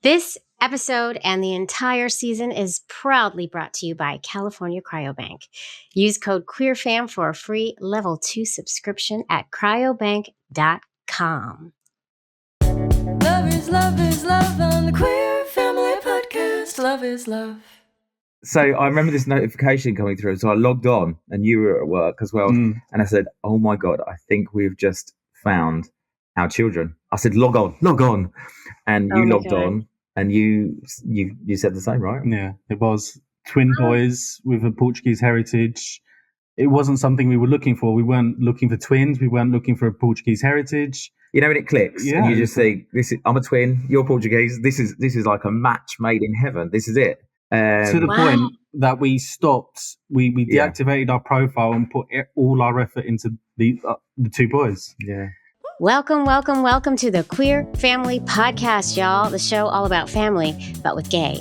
This episode and the entire season is proudly brought to you by California Cryobank. Use code QueerFam for a free level 2 subscription at cryobank.com. Love is love on the Queer Family Podcast. Love is love. So I remember this notification coming through. So I logged on and you were at work as well. And I said, oh my God, I think we've just found our children. I said, log on. And you logged on and you said the same, right? Yeah, it was twin boys with a Portuguese heritage. It wasn't something we were looking for. We weren't looking for twins. We weren't looking for a Portuguese heritage. You know, when it clicks, and you just think, I'm a twin, you're Portuguese. This is like a match made in heaven. This is it. To the point that we stopped, we deactivated our profile and put all our effort into the two boys. Yeah. Welcome to the Queer Family Podcast, y'all. The show all about family, but with gay.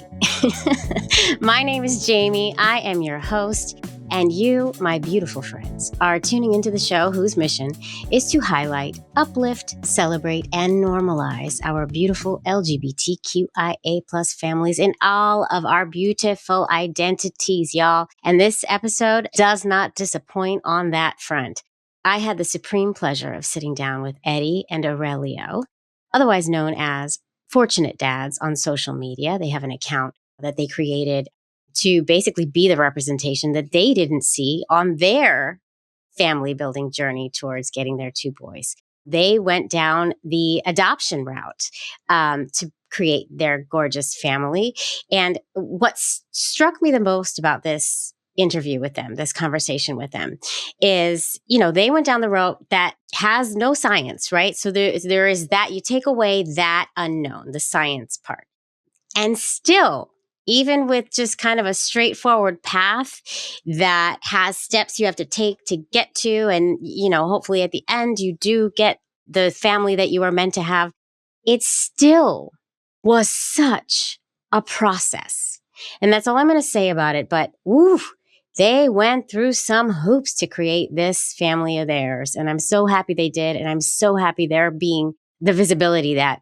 My name is Jaimie. I am your host. And you, my beautiful friends, are tuning into the show whose mission is to highlight, uplift, celebrate, and normalize our beautiful LGBTQIA+ families in all of our beautiful identities, y'all. And this episode does not disappoint on that front. I had the supreme pleasure of sitting down with Eddie and Aurelio, otherwise known as Fortunate Dads on social media. They have an account that they created to basically be the representation that they didn't see on their family building journey towards getting their two boys. They went down the adoption route to create their gorgeous family. And what struck me the most about this interview with them, this conversation with them, is, they went down the road that has no science, right? So there is that, you take away that unknown, the science part. And still, even with just kind of a straightforward path that has steps you have to take to get to, and, hopefully at the end you do get the family that you are meant to have, it still was such a process. And that's all I'm going to say about it. But they went through some hoops to create this family of theirs. And I'm so happy they did. And I'm so happy they're being the visibility that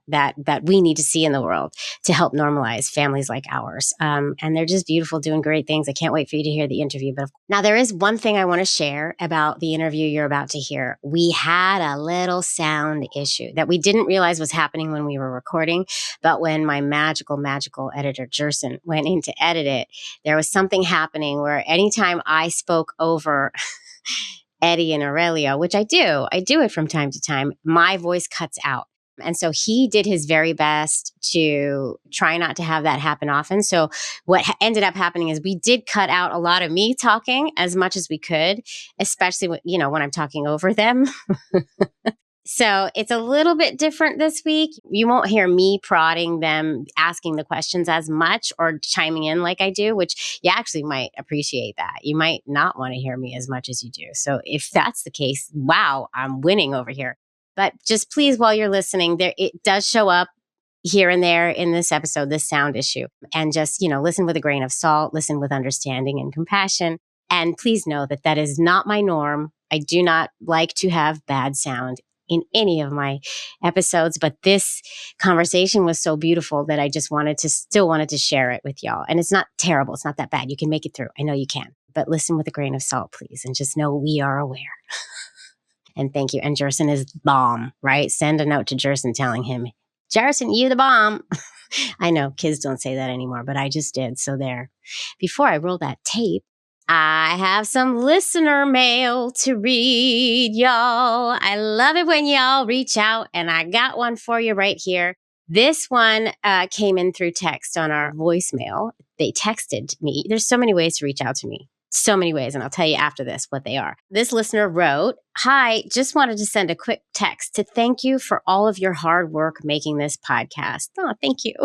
we need to see in the world to help normalize families like ours. And they're just beautiful, doing great things. I can't wait for you to hear the interview. But now there is one thing I want to share about the interview you're about to hear. We had a little sound issue that we didn't realize was happening when we were recording. But when my magical editor, Jerson, went in to edit it, there was something happening where anytime I spoke over Eddie and Aurelio, which I do it from time to time, my voice cuts out. And so he did his very best to try not to have that happen often. So what ended up happening is we did cut out a lot of me talking as much as we could, especially when, when I'm talking over them. So it's a little bit different this week. You won't hear me prodding them, asking the questions as much or chiming in like I do, which you actually might appreciate that. You might not want to hear me as much as you do. So if that's the case, wow, I'm winning over here. But just please, while you're listening, it does show up here and there in this episode, this sound issue. And just, listen with a grain of salt, listen with understanding and compassion. And please know that is not my norm. I do not like to have bad sound in any of my episodes, but this conversation was so beautiful that I just still wanted to share it with y'all. And it's not terrible. It's not that bad. You can make it through. I know you can, but listen with a grain of salt, please. And just know we are aware. And thank you. And Jerson is bomb, right? Send a note to Jerson telling him, Jerson, you the bomb. I know kids don't say that anymore, but I just did. So there. Before I roll that tape, I have some listener mail to read, y'all. I love it when y'all reach out, and I got one for you right here. This one came in through text on our voicemail. They texted me. There's so many ways to reach out to me. So many ways, and I'll tell you after this what they are. This listener wrote, "Hi, just wanted to send a quick text to thank you for all of your hard work making this podcast." Oh, thank you.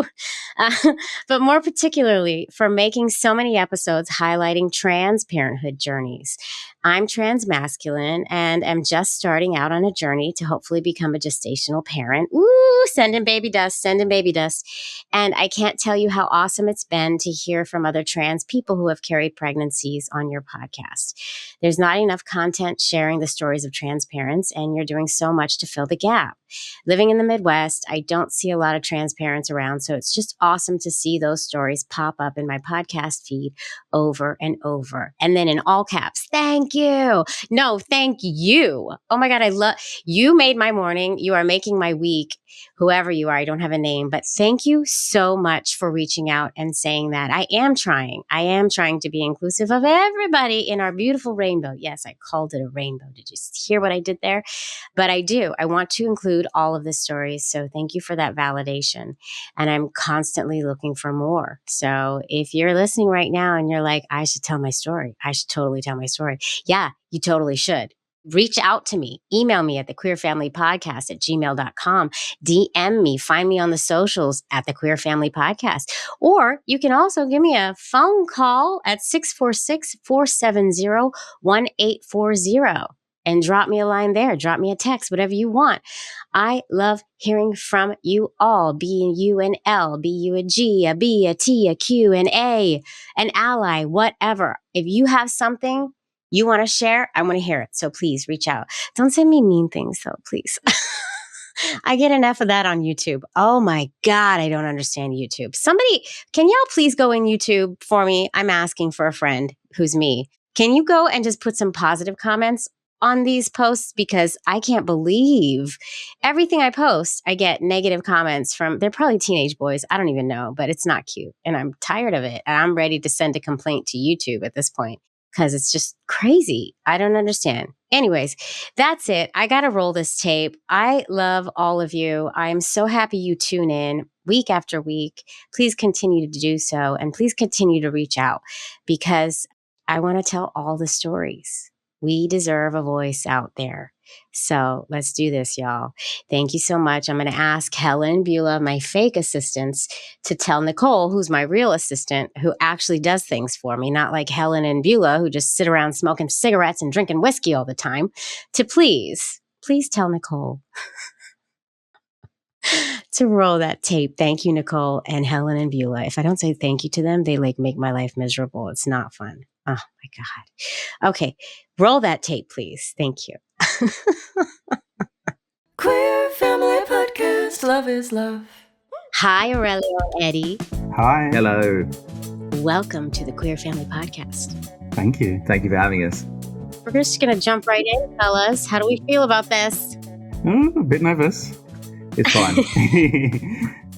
But more particularly for making so many episodes highlighting trans parenthood journeys. I'm transmasculine and am just starting out on a journey to hopefully become a gestational parent. Ooh, sending baby dust. And I can't tell you how awesome it's been to hear from other trans people who have carried pregnancies on your podcast. There's not enough content sharing the stories years of trans parents, and you're doing so much to fill the gap. Living in the Midwest, I don't see a lot of trans parents around, so it's just awesome to see those stories pop up in my podcast feed over and over. And then in all caps, thank you. No, thank you. Oh my God, I love you. Made my morning. You are making my week. Whoever you are, I don't have a name, but thank you so much for reaching out and saying that. I am trying to be inclusive of everybody in our beautiful rainbow. Yes, I called it a rainbow. Did you hear what I did there? But I do. I want to include all of the stories. So thank you for that validation. And I'm constantly looking for more. So if you're listening right now and you're like, I should tell my story, I should totally tell my story. Yeah, you totally should. Reach out to me. Email me at thequeerfamilypodcast@gmail.com. DM me. Find me on the socials at The Queer Family Podcast. Or you can also give me a phone call at 646-470-1840 and drop me a line there. Drop me a text, whatever you want. I love hearing from you all. Be you an L, be you a G, a B, a T, a Q, an A, an ally, whatever. If you have something you want to share, I want to hear it. So please reach out. Don't send me mean things though, please. I get enough of that on YouTube. Oh my God, I don't understand YouTube. Somebody, can y'all please go in YouTube for me? I'm asking for a friend who's me. Can you go and just put some positive comments on these posts? Because I can't believe everything I post, I get negative comments from, they're probably teenage boys. I don't even know, but it's not cute. And I'm tired of it. And I'm ready to send a complaint to YouTube at this point, because it's just crazy. I don't understand. Anyways, that's it. I got to roll this tape. I love all of you. I'm so happy you tune in week after week. Please continue to do so. And please continue to reach out, because I want to tell all the stories. We deserve a voice out there. So let's do this, y'all. Thank you so much. I'm going to ask Helen and Beulah, my fake assistants, to tell Nicole, who's my real assistant, who actually does things for me, not like Helen and Beulah, who just sit around smoking cigarettes and drinking whiskey all the time, to please tell Nicole to roll that tape. Thank you, Nicole and Helen and Beulah. If I don't say thank you to them, they like make my life miserable. It's not fun. Oh my God. Okay. Roll that tape, please. Thank you. Queer Family Podcast. Love is love. Hi, Aurelio and Eddie. Hi. Hello. Welcome to the Queer Family Podcast. Thank you. Thank you for having us. We're just going to jump right in, fellas. How do we feel about this? A bit nervous. It's fine.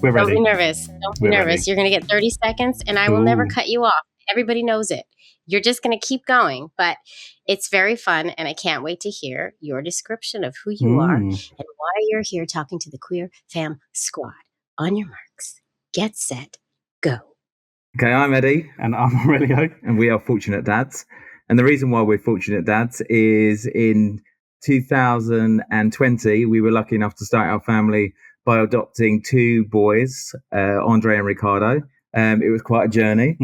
We're ready. Don't be nervous. Don't be We're nervous. ready. You're going to get 30 seconds and I will never cut you off. Everybody knows it. You're just going to keep going, but it's very fun. And I can't wait to hear your description of who you are and why you're here talking to the Queer Fam Squad. On your marks, get set, go. Okay, I'm Eddie. And I'm Aurelio. And we are Fortunate Dads. And the reason why we're Fortunate Dads is in 2020, we were lucky enough to start our family by adopting two boys, Andre and Ricardo. It was quite a journey.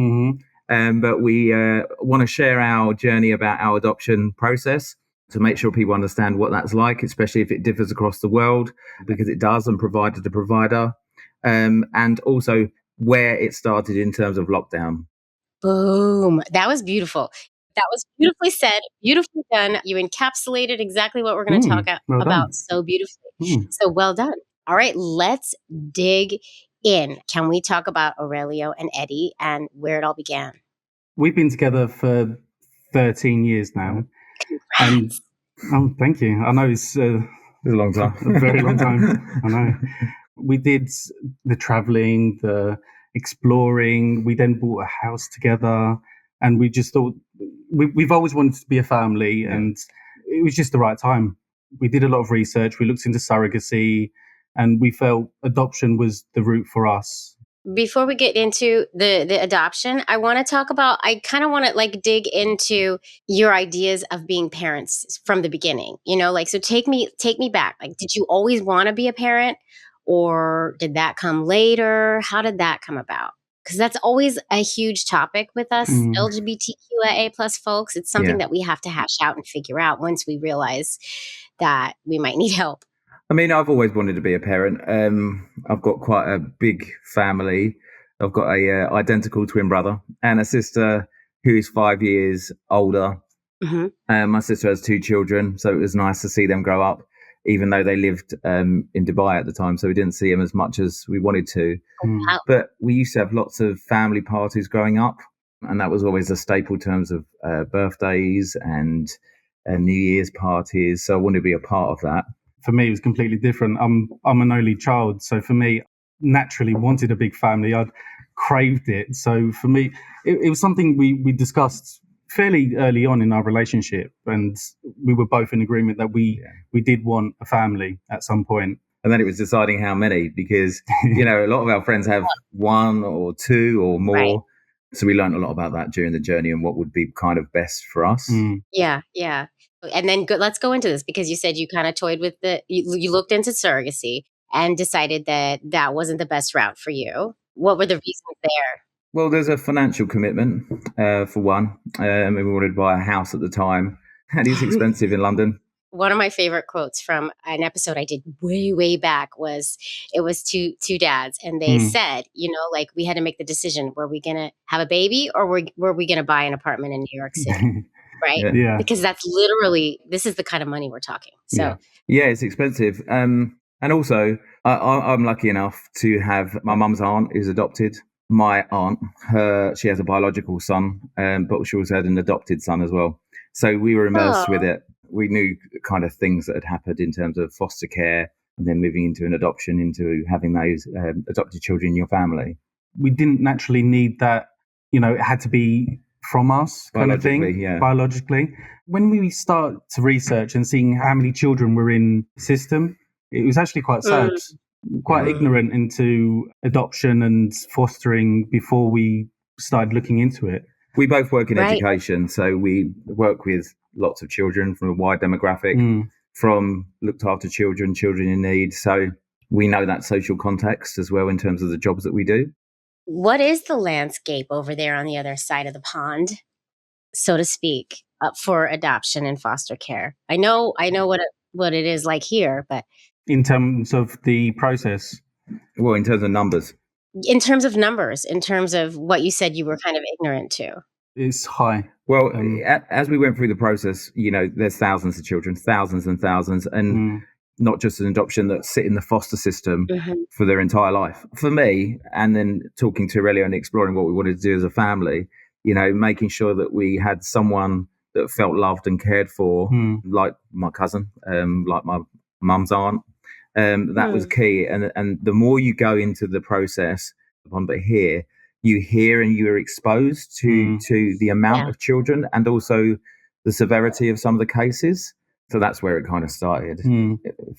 But we want to share our journey about our adoption process to make sure people understand what that's like, especially if it differs across the world, because it does, and provider to provider, and also where it started in terms of lockdown. Boom. That was beautiful. That was beautifully said, beautifully done. You encapsulated exactly what we're going to talk about so beautifully. So well done. All right, let's dig in. Can we talk about Aurelio and Eddie and where it all began? We've been together for 13 years now. Congrats. And thank you. I know it's a long time. A very long time. I know. We did the traveling, the exploring. We then bought a house together, and we just thought we've always wanted to be a family, and it was just the right time. We did a lot of research. We looked into surrogacy, and we felt adoption was the route for us. Before we get into the adoption, I want to talk about, I kind of want to like dig into your ideas of being parents from the beginning, you know, like, so take me back. Like, did you always want to be a parent, or did that come later? How did that come about? Because that's always a huge topic with us LGBTQ+, folks. It's something that we have to hash out and figure out once we realize that we might need help. I mean, I've always wanted to be a parent. I've got quite a big family. I've got a identical twin brother and a sister who is 5 years older. Mm-hmm. My sister has 2 children, so it was nice to see them grow up, even though they lived in Dubai at the time. So we didn't see them as much as we wanted to. Wow. But we used to have lots of family parties growing up, and that was always a staple in terms of birthdays and New Year's parties. So I wanted to be a part of that. For me, it was completely different. I'm an only child, so for me, naturally wanted a big family. I'd craved it. So for me, it was something we discussed fairly early on in our relationship, and we were both in agreement that we did want a family at some point. And then it was deciding how many, because, you know, a lot of our friends have 1 or 2 or more. Right. So we learned a lot about that during the journey and what would be kind of best for us. Yeah. And then let's go into this, because you said you kind of toyed with you looked into surrogacy and decided that wasn't the best route for you. What were the reasons there? Well, there's a financial commitment for one. We wanted to buy a house at the time, and it's expensive in London. One of my favorite quotes from an episode I did way back was, it was two dads, and they said, you know, like, we had to make the decision: were we gonna have a baby, or were we gonna buy an apartment in New York City? Right? Yeah. Because that's literally, this is the kind of money we're talking. So yeah, it's expensive. And also, I'm lucky enough to have my mum's aunt who's adopted. My aunt, she has a biological son, but she also had an adopted son as well. So we were immersed with it. We knew kind of things that had happened in terms of foster care, and then moving into an adoption, into having those adopted children in your family. We didn't naturally need that, you know, it had to be from us kind of thing, biologically. When we start to research and seeing how many children were in the system, it was actually quite sad, quite ignorant into adoption and fostering before we started looking into it. We both work in education, so we work with lots of children from a wide demographic, from looked after children in need. So we know that social context as well in terms of the jobs that we do. What is the landscape over there on the other side of the pond, so to speak, for adoption and foster care? I know what it is like here, but in terms of the process, well, in terms of numbers, in terms of what you said you were kind of ignorant to, it's high. Well, as we went through the process, you know, there's thousands of children, thousands and thousands, and not just an adoption that sit in the foster system for their entire life. For me, and then talking to Aurelio and exploring what we wanted to do as a family, you know, making sure that we had someone that felt loved and cared for, like my cousin, like my mum's aunt. That was key. And the more you go into the process, but here, you hear and you're exposed to the amount of children and also the severity of some of the cases. So that's where it kind of started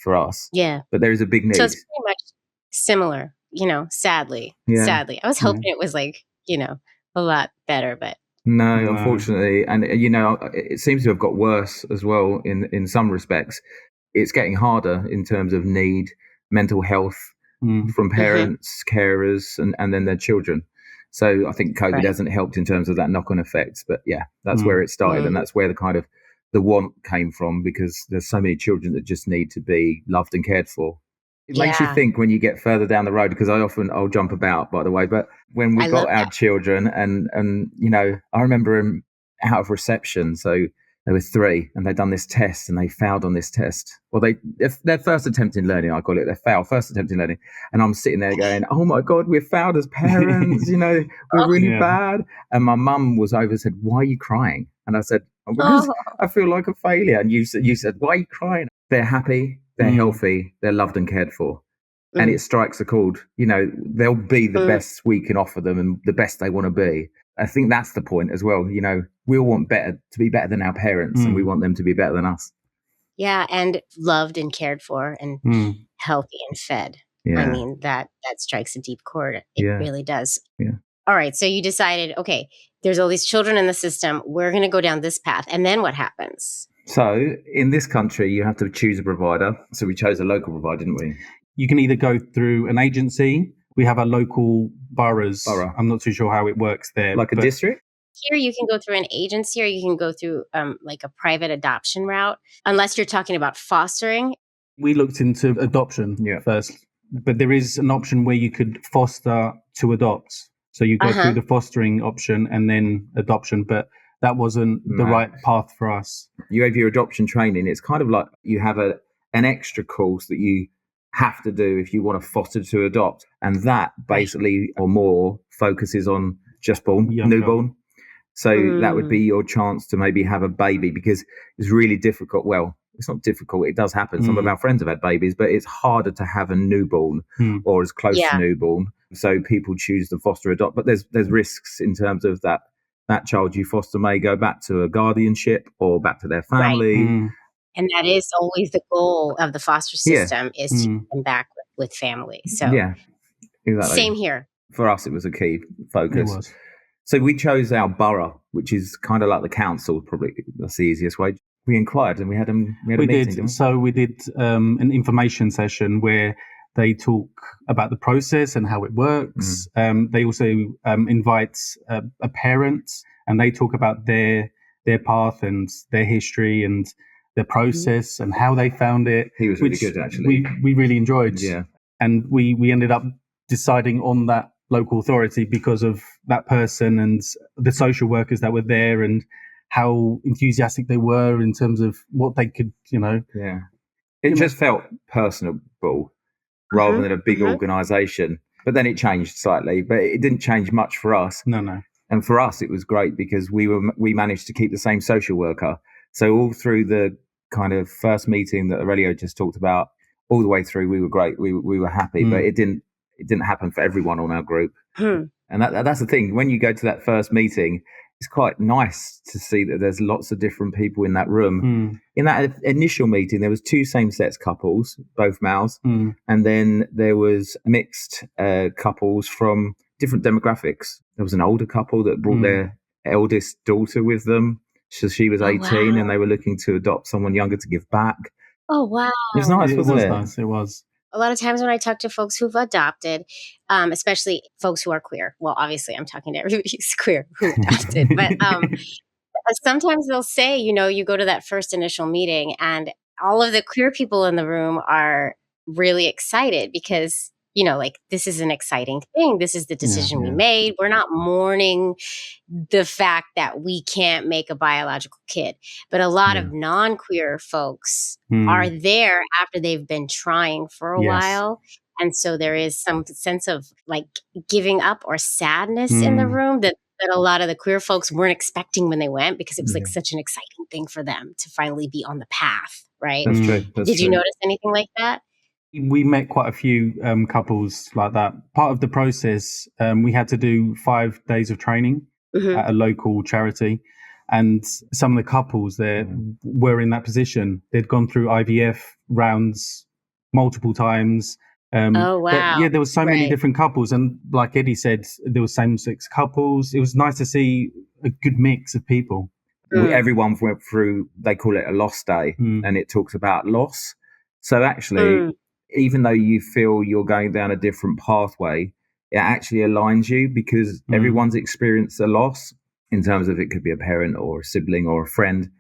for us. Yeah. But there is a big need. So it's pretty much similar, you know, sadly. I was hoping it was like, you know, a lot better, but no, unfortunately. And, you know, it seems to have got worse as well in some respects. It's getting harder in terms of need, mental health from parents, carers, and then their children. So I think COVID hasn't helped in terms of that knock-on effect. But yeah, that's where it started. And that's where the kind of the want came from, because there's so many children that just need to be loved and cared for. It makes you think when you get further down the road, because I'll jump about, by the way, but when we got our children and, you know, I remember them out of reception. So there were 3 and they'd done this test and they failed on this test. Well, their first attempt in learning, I call it, they failed, first attempt in learning. And I'm sitting there going, oh my God, we've failed as parents, you know, we're really bad. And my mum was over and said, why are you crying? And I said, oh, because I feel like a failure. And you said, why are you crying? They're happy, they're healthy, they're loved and cared for. And it strikes a chord, you know, they'll be the best we can offer them and the best they want to be. I think that's the point as well. You know, we all want to be better than our parents and we want them to be better than us. Yeah. And loved and cared for and healthy and fed. Yeah. I mean, that strikes a deep chord. It really does. Yeah. All right. So you decided, okay, there's all these children in the system. We're going to go down this path. And then what happens? So in this country, you have to choose a provider. So we chose a local provider, didn't we? You can either go through an agency. We have our local boroughs. I'm not too sure how it works there. Like a district? Here you can go through an agency, or you can go through like a private adoption route, unless you're talking about fostering. We looked into adoption first, but there is an option where you could foster to adopt. So you go through the fostering option and then adoption. But that wasn't the right path for us. You have your adoption training. It's kind of like you have an extra course that you have to do if you want to foster to adopt. And that basically or more focuses on just born, newborn. So that would be your chance to maybe have a baby, because it's really difficult. Well, it's not difficult. It does happen. Some of our friends have had babies, but it's harder to have a newborn or as close to newborn. So people choose to foster adopt, but there's risks in terms of that child you foster may go back to a guardianship or back to their family. Right. And that is always the goal of the foster system is to get them back with family. So exactly. Same here. For us, it was a key focus. It was. So we chose our borough, which is kind of like the council, probably that's the easiest way. We inquired and we had a meeting. Did. So we did an information session where they talk about the process and how it works. They also invite a parent, and they talk about their path and their history and their process and how they found it. He was really good, actually. We really enjoyed. Yeah. And we ended up deciding on that local authority because of that person and the social workers that were there and how enthusiastic they were in terms of what they could, Yeah. It just felt personable rather than a big organisation. But then it changed slightly, but it didn't change much for us. No. And for us, it was great because we managed to keep the same social worker. So all through the kind of first meeting that Aurelio just talked about, all the way through, we were great. We were happy, but it didn't happen for everyone on our group. And that's the thing. When you go to that first meeting, it's quite nice to see that there's lots of different people in that room. In that initial meeting, there was 2 same-sex couples, both males, and then there was mixed couples from different demographics. There was an older couple that brought their eldest daughter with them. So she was 18 and they were looking to adopt someone younger to give back. Oh, wow. It was nice, wasn't it? Nice. It was. A lot of times when I talk to folks who've adopted, especially folks who are queer, well, obviously I'm talking to everybody who's queer who adopted, but sometimes they'll say, you go to that first initial meeting and all of the queer people in the room are really excited because, this is an exciting thing. This is the decision we made. We're not mourning the fact that we can't make a biological kid. But a lot of non-queer folks are there after they've been trying for a while. And so there is some sense of like giving up or sadness in the room that a lot of the queer folks weren't expecting when they went, because it was like such an exciting thing for them to finally be on the path, right? That's true. Did you notice anything like that? We met quite a few couples like that. Part of the process, we had to do 5 days of training at a local charity. And some of the couples there were in that position. They'd gone through IVF rounds multiple times. Oh, wow. There was so many different couples. And like Eddie said, there were same-sex couples. It was nice to see a good mix of people. Everyone went through, they call it a loss day, and it talks about loss. So actually, even though you feel you're going down a different pathway, it actually aligns you because everyone's experienced a loss in terms of it could be a parent or a sibling or a friend.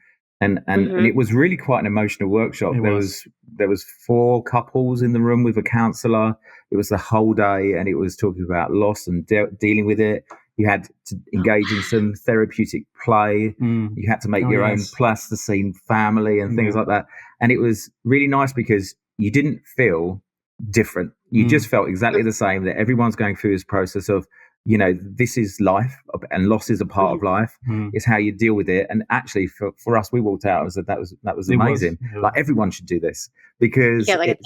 And it was really quite an emotional workshop. There was 4 couples in the room with a counsellor. It was the whole day, and it was talking about loss and dealing with it. You had to engage in some therapeutic play. You had to make your own plasticine family and things like that. And it was really nice because you didn't feel different. You just felt exactly the same, that everyone's going through this process of, this is life and loss is a part of life. It's how you deal with it. And actually for us, we walked out and said that was amazing. Like everyone should do this because a therapy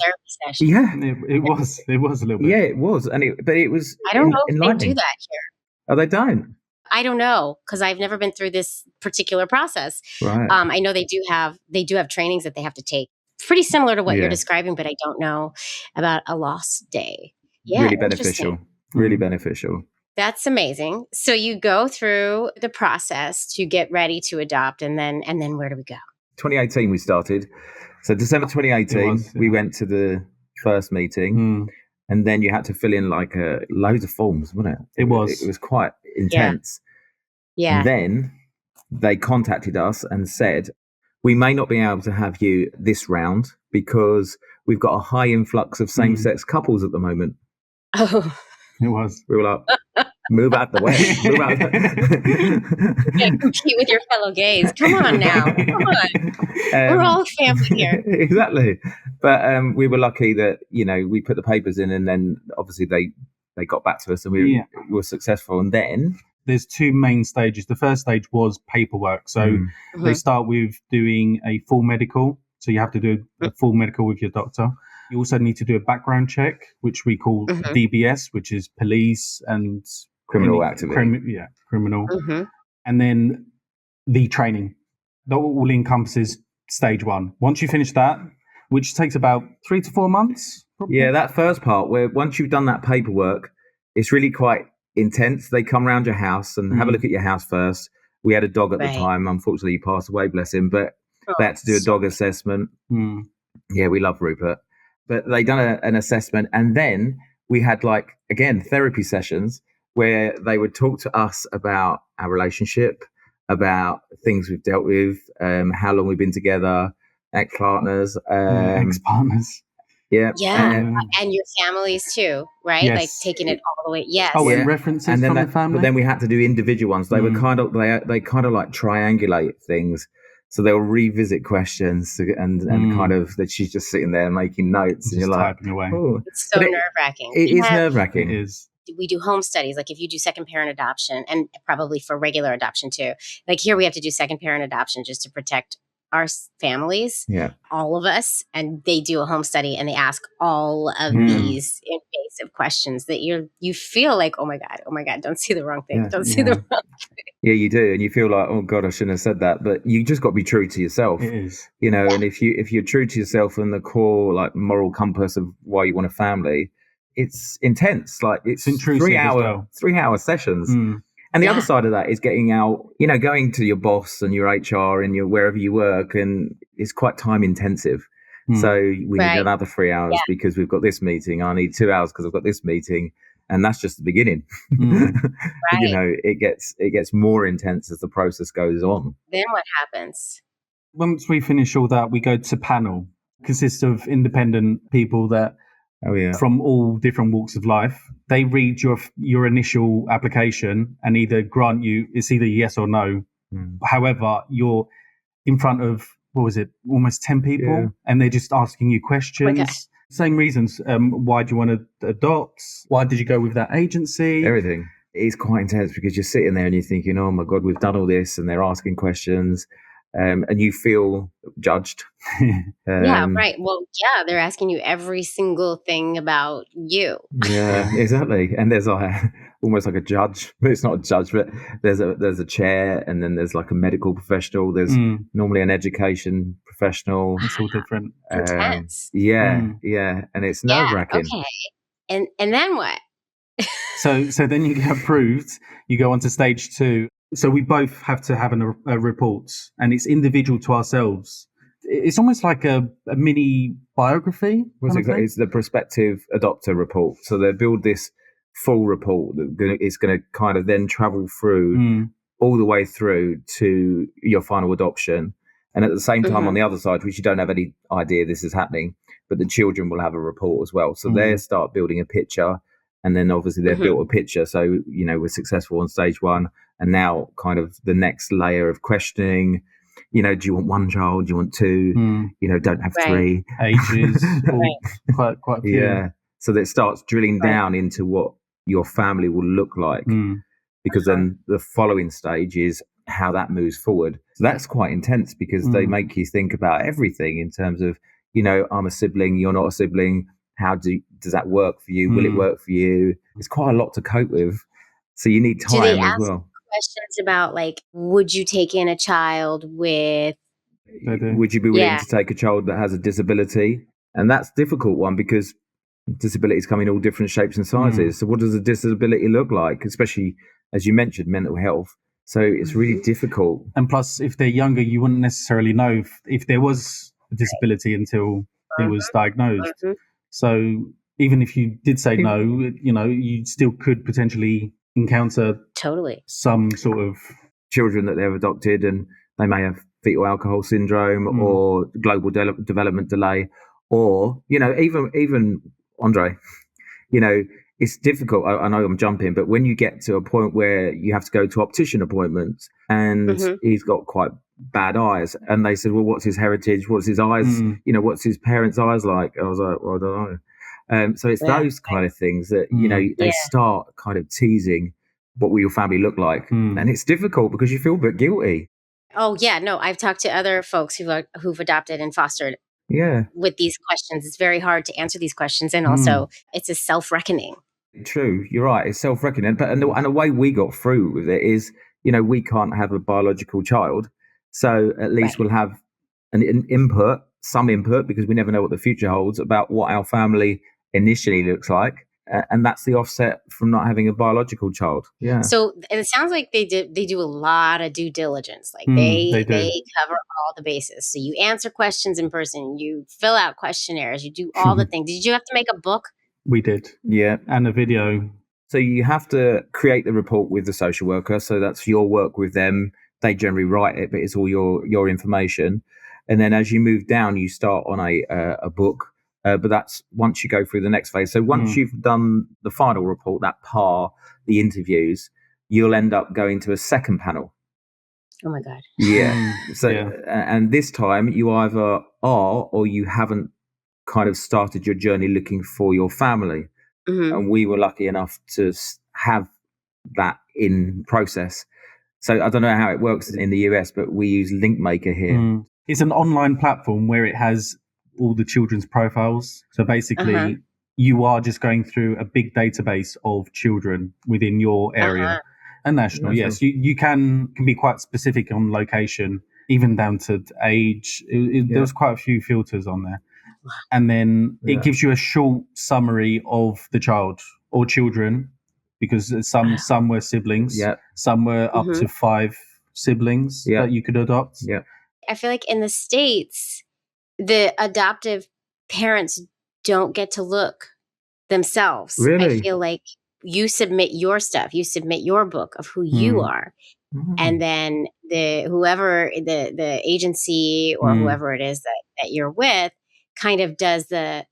session. Yeah, it was a little bit. Yeah, it was. But it was. I don't know if they do that here. Oh, they don't. I don't know, because I've never been through this particular process. Right. I know they do have trainings that they have to take, pretty similar to what you're describing, but I don't know about a loss day. Yeah, really beneficial. Really beneficial. That's amazing. So you go through the process to get ready to adopt, and then where do we go? 2018 we started. So December 2018, we went to the first meeting. And then you had to fill in like loads of forms, wasn't it? It was quite intense. Yeah. And then they contacted us and said, we may not be able to have you this round because we've got a high influx of same-sex couples at the moment. Oh. It was. We were like, Move out the way. Move out. You gotta compete with your fellow gays. Come on now. Come on. We're all family here. Exactly. But we were lucky that, we put the papers in, and then obviously they got back to us, and we were successful. And then there's two main stages. The first stage was paperwork. So they start with doing a full medical. So you have to do a full medical with your doctor. You also need to do a background check, which we call DBS, which is police and criminal activity. Criminal. And then the training. That all encompasses stage one. Once you finish that, which takes about 3 to 4 months. Probably. Yeah, that first part where once you've done that paperwork, it's really quite intense. They come around your house and have a look at your house first. We had a dog at the time. Unfortunately, he passed away, bless him. But they had to do a dog assessment. Yeah, we love Rupert. But they done an assessment. And then we had, therapy sessions where they would talk to us about our relationship, about things we've dealt with, how long we've been together, ex-partners. Ex-partners. Yeah. And your families too, right? Yes. Like taking it all the way. Yes. Oh, and references and then from the family. But then we had to do individual ones. They were kind of like triangulate things. So they'll revisit questions and kind of that she's just sitting there making notes, and you're like, typing away. Oh. It's so nerve-wracking. It is nerve-wracking. It is. We do home studies, like if you do second parent adoption, and probably for regular adoption too. Like here we have to do second parent adoption just to protect our families, all of us, and they do a home study and they ask all of these invasive questions that you feel like, oh my God, don't see the wrong thing. Don't see the wrong thing. Yeah, you do. And you feel like, oh God, I shouldn't have said that. But you just got to be true to yourself. It is. And if you're true to yourself and the core moral compass of why you want a family, it's intense. It's 3-hour sessions. And the other side of that is getting out, going to your boss and your HR and your wherever you work, and it's quite time intensive. So we need another 3 hours because we've got this meeting. I need 2 hours because I've got this meeting, and that's just the beginning. It gets more intense as the process goes on. Then what happens? Once we finish all that, we go to panel. Consists of independent people that from all different walks of life. They read your initial application and either grant you, it's either yes or no. However, you're in front of, almost 10 people, and they're just asking you questions. Okay. Same reasons. Why do you want to adopt? Why did you go with that agency? Everything. It's quite intense because you're sitting there and you're thinking, oh my God, we've done all this, and they're asking questions. And you feel judged. Right. Well, they're asking you every single thing about you. Yeah, exactly. And there's almost like a judge, but it's not a judge, but there's a chair, and then there's like a medical professional. There's normally an education professional. It's all different. Intense. Yeah, and it's nerve-wracking. Okay. And then what? So then you get approved. You go on to stage 2. So we both have to have a report, and it's individual to ourselves. It's almost like a mini biography. It's the prospective adopter report. So they build this full report that is going to kind of then travel through all the way through to your final adoption. And at the same time, on the other side, which you don't have any idea this is happening, but the children will have a report as well. So they start building a picture. And then obviously they've built a picture. So, we're successful on stage 1. And now kind of the next layer of questioning, do you want 1 child? Do you want 2? Don't have 3. Ages. Quite a few. Yeah. So that starts drilling down into what your family will look like. Because then the following stage is how that moves forward. So that's quite intense because they make you think about everything in terms of, I'm a sibling, you're not a sibling. How does that work for you? Will it work for you? It's quite a lot to cope with. So you need time as well. Questions about would you take in a child with? Would you be willing to take a child that has a disability? And that's a difficult one because disabilities come in all different shapes and sizes. So what does a disability look like? Especially, as you mentioned, mental health. So it's really difficult. And plus, if they're younger, you wouldn't necessarily know if there was a disability until it was diagnosed. So even if you did say no, you still could potentially encounter some sort of children that they've adopted, and they may have fetal alcohol syndrome or global development delay, or even Andre, it's difficult. I know I'm jumping, but when you get to a point where you have to go to optician appointments and he's got quite bad eyes, and they said, well, what's his heritage? What's his eyes? What's his parents' eyes like? I was like, well, I don't know. So it's those kind of things that, they start kind of teasing what will your family look like. And it's difficult because you feel a bit guilty. Oh, yeah. No, I've talked to other folks who've adopted and fostered with these questions. It's very hard to answer these questions. And also it's a self-reckoning. True. You're right. It's self-reckoning. But and the way we got through with it is, we can't have a biological child. So at least we'll have some input, because we never know what the future holds about what our family initially looks like. And that's the offset from not having a biological child. Yeah. So it sounds like they do a lot of due diligence. Like they cover all the bases. So you answer questions in person, you fill out questionnaires, you do all the things. Did you have to make a book? We did. Yeah. And a video. So you have to create the report with the social worker. So that's your work with them. They generally write it, but it's all your information. And then as you move down, you start on a book. But that's once you go through the next phase. So once you've done the final report, that the interviews, you'll end up going to a second panel. Oh my God. Yeah. And this time you either are or you haven't kind of started your journey looking for your family. And we were lucky enough to have that in process. So I don't know how it works in the US, but we use LinkMaker here. It's an online platform where it has all the children's profiles. So basically, you are just going through a big database of children within your area and national. Yes, you can be quite specific on location, even down to age. There was quite a few filters on there. And then it gives you a short summary of the child or children, because some were siblings, some were up to 5 siblings that you could adopt. Yeah. I feel like in the States, the adoptive parents don't get to look themselves. Really? I feel like you submit your stuff, you submit your book of who you are. And then the agency or whoever it is that you're with kind of does the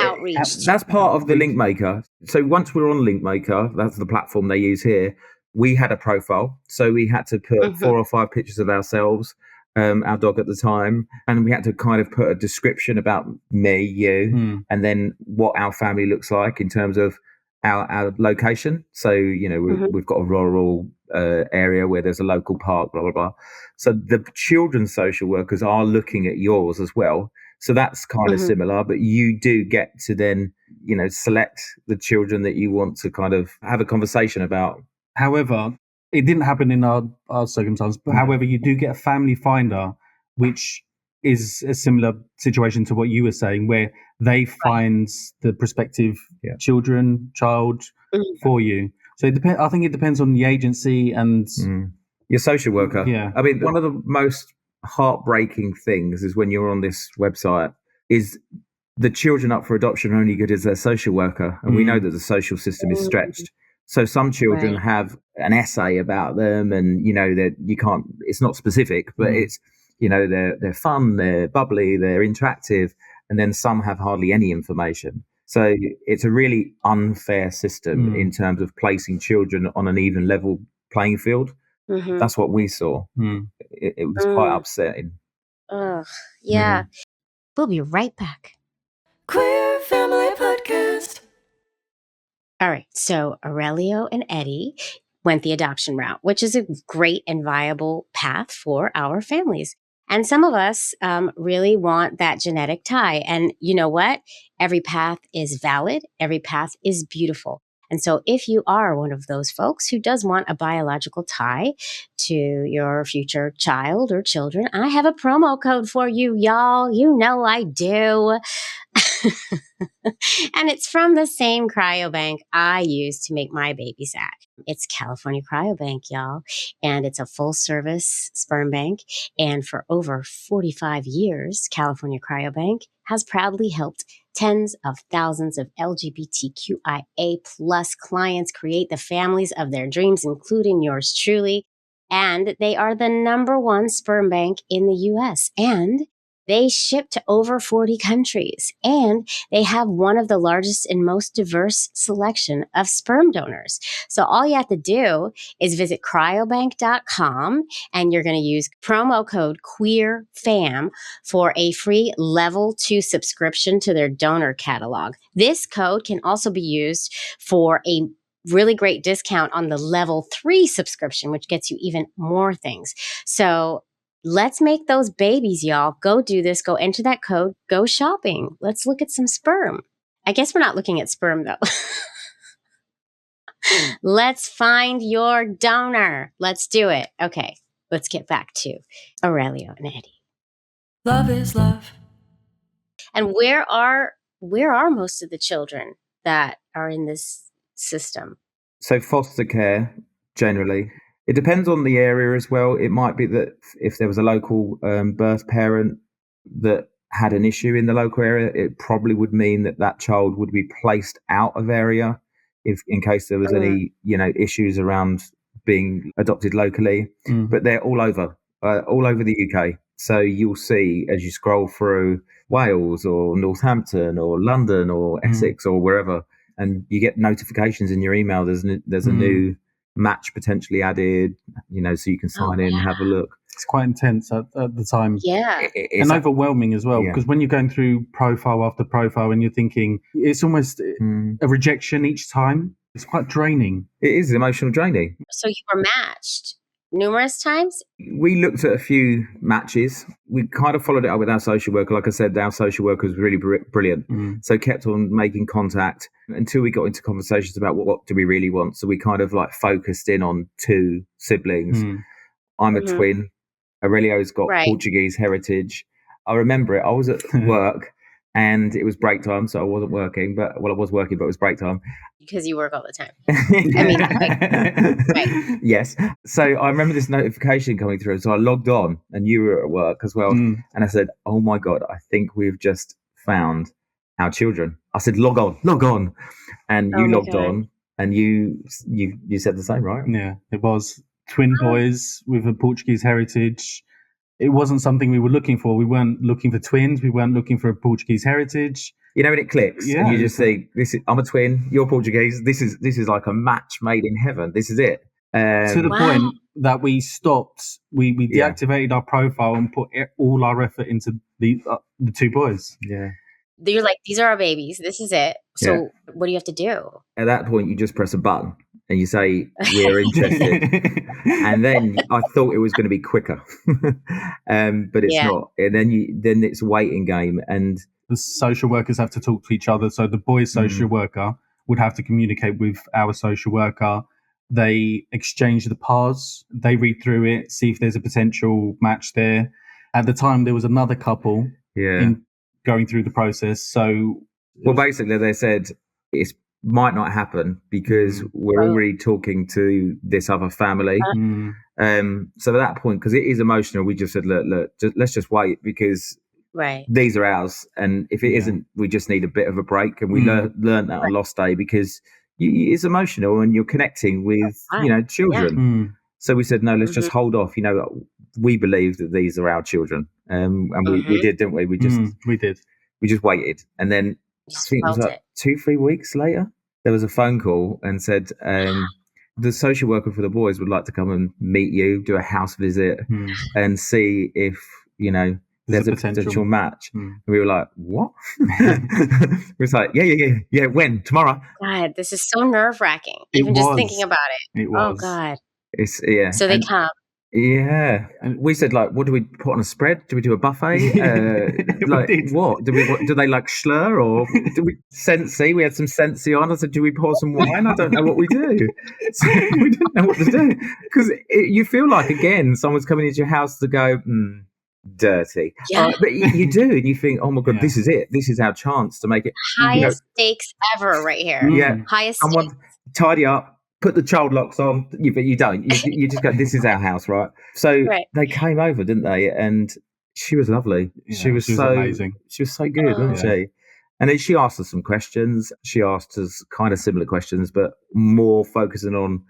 outreach. That's part of the LinkMaker. So once we're on LinkMaker, that's the platform they use here, we had a profile. So we had to put 4 or 5 pictures of ourselves, our dog at the time, and we had to kind of put a description about me, you, and then what our family looks like in terms of our location. So, we've got a rural area where there's a local park, blah, blah, blah. So the children's social workers are looking at yours as well. So that's kind of similar, but you do get to then, select the children that you want to kind of have a conversation about. However, it didn't happen in our circumstance, but however, you do get a family finder, which is a similar situation to what you were saying, where they find the prospective child for you. So I think it depends on the agency and your social worker. Yeah. I mean, one of the most heartbreaking things is when you're on this website is the children up for adoption are only good as their social worker. And we know that the social system is stretched. So some children have an essay about them, and that you can't. It's not specific, but it's they're fun, they're bubbly, they're interactive, and then some have hardly any information. So it's a really unfair system in terms of placing children on an even level playing field. That's what we saw. It was quite upsetting. Yeah. We'll be right back. Queer Family Podcast. All right. So Aurelio and Eddie went the adoption route, which is a great and viable path for our families. And some of us really want that genetic tie. And you know what? Every path is valid. Every path is beautiful. And so if you are one of those folks who does want a biological tie to your future child or children, I have a promo code for you, y'all. You know I do. And it's from the same cryobank I use to make my babies at. It's California Cryobank, y'all. And it's a full service sperm bank. And for over 45 years, California Cryobank has proudly helped tens of thousands of LGBTQIA+ clients create the families of their dreams, including yours truly. And they are the #1 sperm bank in the US. And They ship to over 40 countries, and they have one of the largest and most diverse selection of sperm donors. So all you have to do is visit cryobank.com, and you're going to use promo code QUEERFAM for a free level 2 subscription to their donor catalog. This code can also be used for a really great discount on the level 3 subscription, which gets you even more things. So let's make those babies, y'all. Go do this. Go enter that code. Go shopping. Let's look at some sperm. I guess we're not looking at sperm, though. Let's find your donor. Let's do it. Okay, let's get back to Aurelio and Eddie. Love is love. And where are most of the children that are in this system? So foster care, generally. It depends on the area as well. It might be that if there was a local birth parent that had an issue in the local area, it probably would mean that that child would be placed out of area in case there was any, issues around being adopted locally. But they're all over the UK. So you'll see as you scroll through Wales or Northampton or London or Essex or wherever, and you get notifications in your email. There's a new match potentially added, so you can sign in and have a look. It's quite intense at the time. Yeah. And overwhelming as well, because when you're going through profile after profile and you're thinking, it's almost a rejection each time. It's quite draining. It is emotional draining. So you were matched numerous times? We looked at a few matches. We kind of followed it up with our social worker. Like I said, our social worker was really brilliant. So kept on making contact until we got into conversations about what do we really want. So we kind of focused in on 2 siblings. I'm a twin. Aurelio's got Portuguese heritage. I remember it. I was at work and it was break time, so I wasn't working. I was working, but it was break time. Because you work all the time. I mean, right. Yes. So I remember this notification coming through. So I logged on and you were at work as well. And I said, oh my God, I think we've just found our children. I said, log on. And you logged on and you said the same, right? Yeah, it was twin boys with a Portuguese heritage. It wasn't something we were looking for. We weren't looking for twins. We weren't looking for a Portuguese heritage. When it clicks, and you just think, I'm a twin, you're Portuguese. This is like a match made in heaven. This is it. To the point that we stopped, we deactivated our profile and put all our effort into the 2 boys. Yeah. You're like, these are our babies. This is it. So what do you have to do? At that point, you just press a button and you say, we're interested. And then I thought it was going to be quicker, but it's not. And then it's a waiting game. And the social workers have to talk to each other. So the boys' social worker would have to communicate with our social worker. They exchange the pars. They read through it, see if there's a potential match there. At the time, there was another couple going through the process. So, basically, they said it might not happen because we're already talking to this other family. So at that point, because it is emotional, we just said, look, let's just wait because these are ours. And if it isn't, we just need a bit of a break. And we learned that on Lost Day because it's emotional and you're connecting with, children. So we said, no, let's just hold off. We believe that these are our children. And we did, didn't we? We did. We just waited. And then I think it was 2-3 weeks later, there was a phone call and said, the social worker for the boys would like to come and meet you, do a house visit and see if, there's a potential match. And we were like, what? We was like, yeah. When? Tomorrow? God, this is so nerve-wracking. Even just thinking about it. It was. Oh, God. So they come. Yeah. And we said, what do we put on a spread? Do we do a buffet? What? Do they like slur or do we Sensi? We had some Sensi on. I said, do we pour some wine? I don't know what we do. So we didn't know what to do. Because you feel like, again, someone's coming into your house to go, dirty. But you do. And you think, oh my God, this is it. This is our chance to make it. Highest stakes ever right here. Yeah. Highest stakes. Tidy up. Put the child locks on, but you don't. You just go, this is our house, right? So they came over, didn't they? And she was lovely. Yeah, she was so amazing. She was so good, wasn't she? And then she asked us some questions. She asked us kind of similar questions, but more focusing on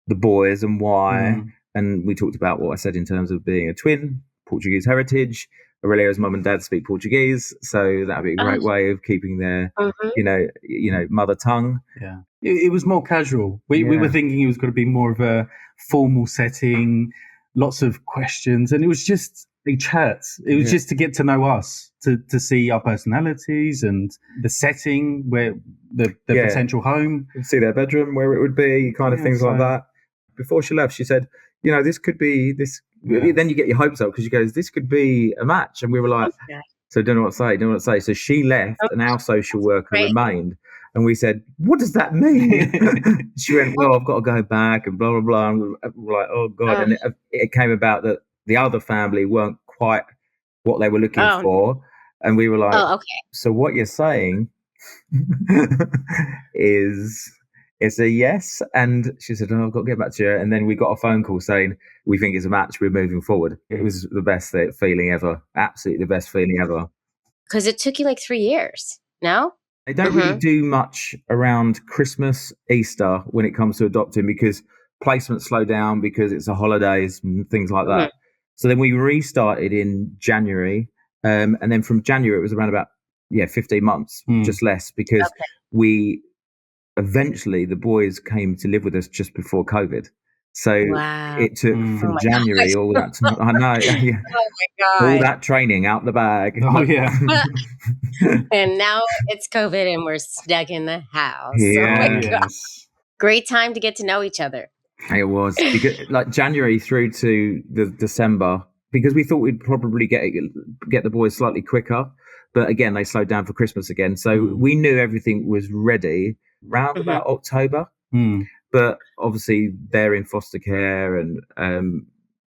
the boys and why. And we talked about what I said in terms of being a twin, Portuguese heritage, Aurelio's mum and dad speak Portuguese, so that'd be a great way of keeping their, mother tongue. Yeah, it was more casual. We were thinking it was going to be more of a formal setting, lots of questions, and it was just a chat. It was just to get to know us, to see our personalities and the setting, where the potential home, see their bedroom, where it would be, kind of things like that. Before she left, she said, this could be this. Yeah. Then you get your hopes up because she goes, this could be a match. And we were like, so don't know what to say. So she left and our social worker remained. And we said, what does that mean? She went, well, I've got to go back and blah, blah, blah. And we were like, oh, God. And it came about that the other family weren't quite what they were looking for. And we were like, so what you're saying is... it's a yes. And she said, I've got to get back to you. And then we got a phone call saying, we think it's a match, we're moving forward. It was the best feeling ever. Absolutely the best feeling ever. Because it took you like 3 years, no? They don't really do much around Christmas, Easter when it comes to adopting because placements slow down because it's the holidays and things like that. So then we restarted in January. And then from January, it was around about, 15 months, just less, because eventually the boys came to live with us just before COVID. So it took from January all that time. I know. Yeah. Oh my God. All that training out the bag. Oh yeah. And now it's COVID and we're stuck in the house. Yeah. Oh my God. Great time to get to know each other. It was because, like January through to the December, because we thought we'd probably get the boys slightly quicker. But again, they slowed down for Christmas again. So we knew everything was ready round about October. But obviously they're in foster care and,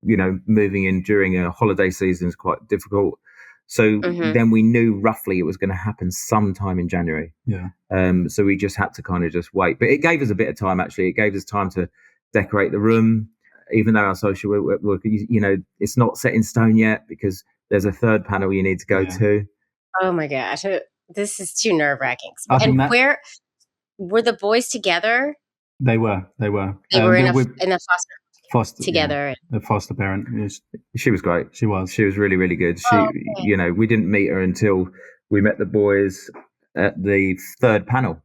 moving in during a holiday season is quite difficult. So then we knew roughly it was going to happen sometime in January. Yeah. So we just had to kind of just wait. But it gave us a bit of time, actually. It gave us time to decorate the room, even though our social work, it's not set in stone yet because there's a third panel you need to go to. Oh my gosh. This is too nerve-wracking. And where were the boys together? They were. They were in a foster together. The foster parent. She was great. She was really, really good. We didn't meet her until we met the boys at the third panel.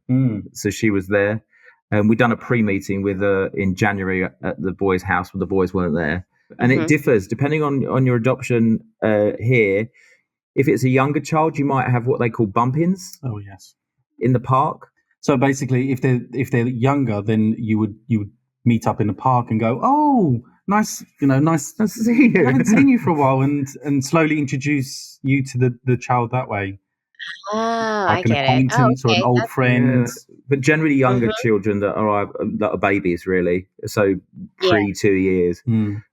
So she was there. And we'd done a pre-meeting with her in January at the boys' house when the boys weren't there. And it differs depending on your adoption here. If it's a younger child, you might have what they call bump-ins. Oh yes. In the park. So basically, if they're younger, then you would meet up in the park and go, oh, nice to see you. I haven't seen you for a while, and slowly introduce you to the child that way. Oh, like I get it. Acquaintance or an old friend. Yeah. But generally younger children that are babies, really. So pre 2 years.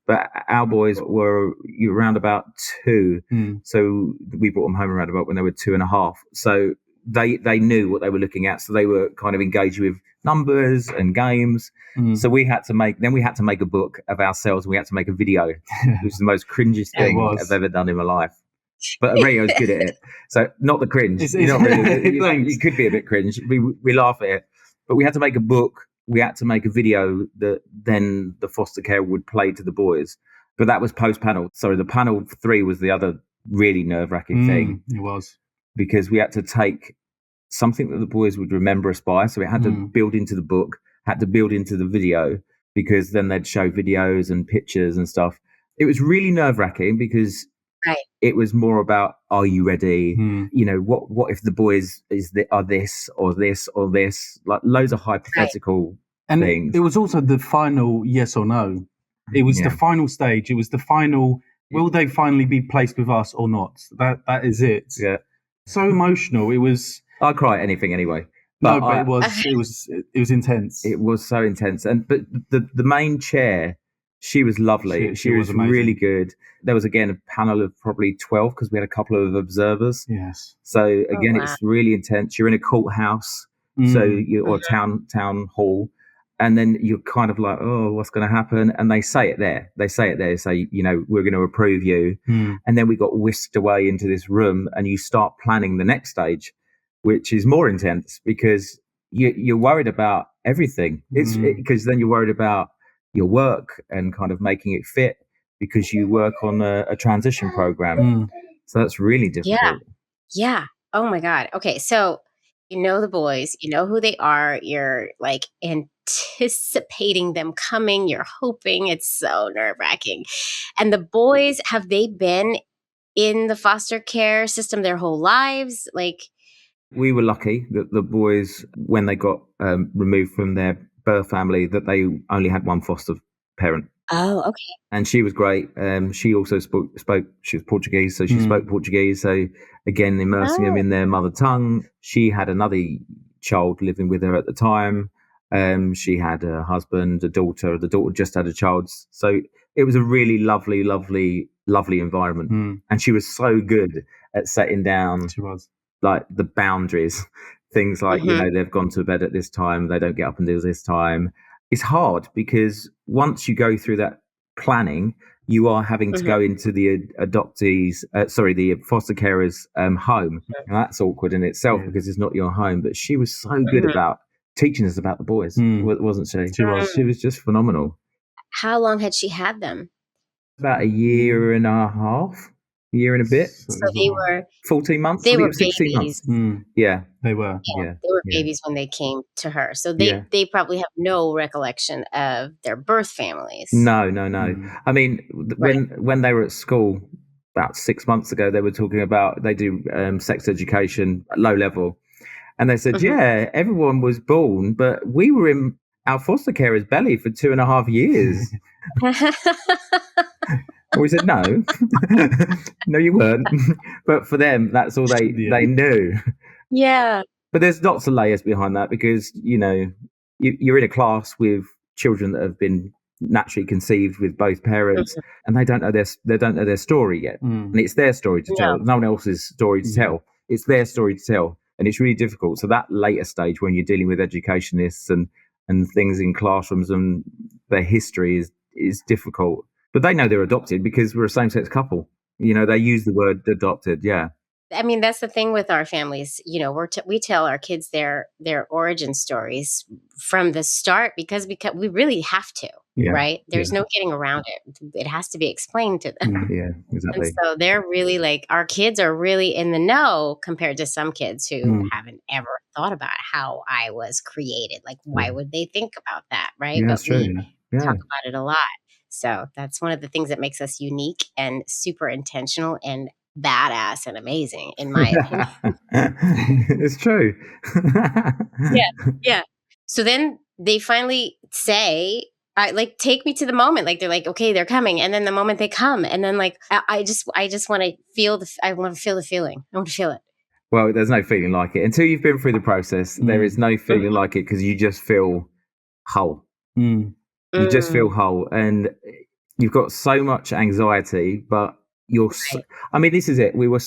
But our boys were around about 2. So we brought them home around about when they were 2.5. So they knew what they were looking at. So they were kind of engaged with numbers and games. So we had to make a book of ourselves. And we had to make a video, which is the most cringiest thing I've ever done in my life. But Aurelio's good at it. So not the cringe. Not really, you could be a bit cringe. We laugh at it. But we had to make a book. We had to make a video that then the foster care would play to the boys. But that was post-panel. Sorry, the panel 3 was the other really nerve-wracking thing. It was. Because we had to take something that the boys would remember us by. So it had to build into the book, had to build into the video, because then they'd show videos and pictures and stuff. It was really nerve-wracking because it was more about, are you ready? What if the boys are this or this or this? Like loads of hypothetical things. It was also the final yes or no. It was the final stage. It was the final, will they finally be placed with us or not? That is it. Yeah. So emotional. It was. I'd cry at anything anyway. But it was intense. It was so intense. But the main chair, she was lovely. She was really good. There was again a panel of probably 12 because we had a couple of observers. Yes. So again, it's really intense. You're in a courthouse, or town hall, and then you're kind of like, oh, what's going to happen? And they say it there. They say, we're going to approve you. And then we got whisked away into this room, and you start planning the next stage, which is more intense because you're worried about everything. It's because then you're worried about your work and kind of making it fit because you work on a transition program. So that's really difficult. Yeah. Oh my God. Okay. So you know the boys, you know who they are. You're like anticipating them coming. You're hoping. It's so nerve wracking. And the boys, have they been in the foster care system their whole lives? Like, We were lucky that the boys, when they got removed from their birth family, that they only had one foster parent. oh, okay. And she was great. She also spoke. She was Portuguese, so she spoke Portuguese. So again, immersing them in their mother tongue. She had another child living with her at the time. She had a husband, a daughter. The daughter just had a child. So it was a really lovely, lovely, lovely environment. And she was so good at setting down. She was. Like the boundaries, things like, you know, they've gone to bed at this time, they don't get up until this time. It's hard because once you go through that planning, you are having to go into the the foster carer's home. And that's awkward in itself because it's not your home. But she was so good about teaching us about the boys, wasn't she? She was. She was just phenomenal. How long had she had them? About a year and a half. Year and a bit. So they were 14 months. They I think were it was 16 babies. months. Yeah. They were. Yeah, they were babies when they came to her. So they probably have no recollection of their birth families. No. I mean, when they were at school about 6 months ago, they were talking about they do sex education at low level. And they said, yeah, everyone was born, but we were in our foster carer's belly for 2.5 years. We said, no, no, you weren't. But for them, that's all they knew. Yeah. But there's lots of layers behind that because, you know, you're in a class with children that have been naturally conceived with both parents and they don't know their story yet. And it's their story to tell. No one else's story to tell. It's their story to tell. And it's really difficult. So that later stage when you're dealing with educationists and things in classrooms and their history is difficult. But they know they're adopted because we're a same-sex couple. You know, they use the word adopted, yeah. I mean, that's the thing with our families. You know, we tell our kids their origin stories from the start because we really have to, right? There's no getting around it. It has to be explained to them. Yeah, exactly. And so they're really like, our kids are really in the know compared to some kids who haven't ever thought about how I was created. Like, why would they think about that, right? Yeah, But that's true. we talk about it a lot. So that's one of the things that makes us unique and super intentional and badass and amazing, in my opinion. It's true. Yeah. So then they finally say, like, take me to the moment. Like, they're like, okay, they're coming. And then the moment they come, and then like, I just want to feel the feeling. I want to feel it. Well, there's no feeling like it. Until you've been through the process, there is no feeling like it because you just feel whole. You just feel whole, and you've got so much anxiety, but you're I mean, this is it. You're